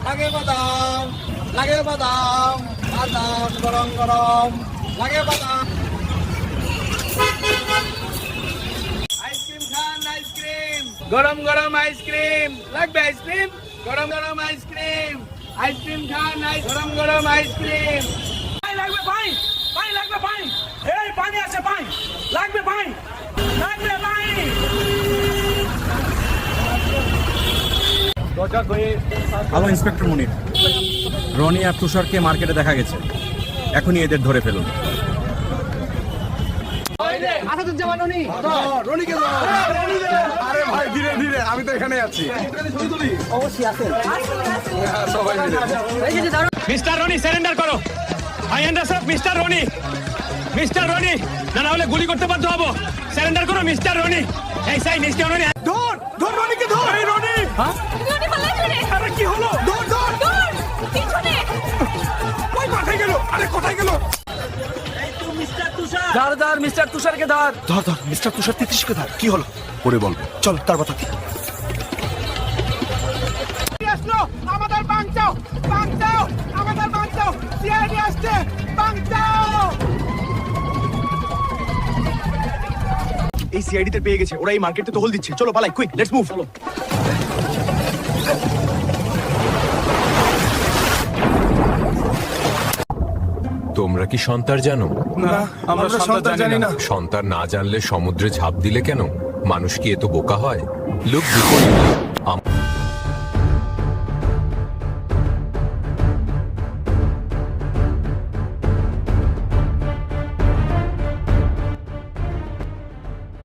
লাগে বাদাম, লাগে বাদাম, বাদাম গরম গরম, লাগে বাদাম। আইসক্রিম খান, আইসক্রিম, গরম গরম আইসক্রিম, লাগবে আইসক্রিম, গরম গরম আইসক্রিম, আইসক্রিম খান, গরম গরম আইসক্রিম। পানি লাগবে, পানি, পানি লাগবে, পানি, এই পানি আছে, পানি লাগবে, পানি লাগবে, পানি। হ্যালো ইন্সপেক্টর মুনির, রনি আর তুষারকে মার্কেটে দেখা গেছে। এখনই এদের ধরে ফেলুন। আরে ভাই ধীরে ধীরে, আমি তো এখানে আছি। হ্যাঁ, সবাই মিলে। মিস্টার রনি সারেন্ডার করো। I understand mister Roni, mister Roni, না হলে গুলি করতে বাধ্য হবো। সারেন্ডার করো মিস্টার রনি। এই সাই মিস্টার রনি, ধর ধর রনিকে ধর। এই রনি, রনি পালাই করে। আরে কি হলো? ধর ধর। দৌড়, পিছনে। ওই মাথায় গেল। আরে কোথায় গেল? ধর ধর মিস্টার তুষারকে ধর। ধর ধর মিস্টার তুষার 33কে ধর। কি হলো পরে বলবো, চল তার কথা কি। আসলো আমাদের বাঁচাও, বাঁচাও, আমাদের বাঁচাও, সিআইডি আসছে, বাঁচাও। এই সিআইডি তে পেয়ে গেছে, ওরা এই মার্কেটে টহল দিচ্ছে। চলো পালাই, কুইক লেটস মুভ। চলো। তোমরা কি সন্তার জানো? না, আমরা সন্তান জানি না। সন্তার না জানলে সমুদ্রে ঝাঁপ দিলে কেন? মানুষ কি এত বোকা হয়? Look before you.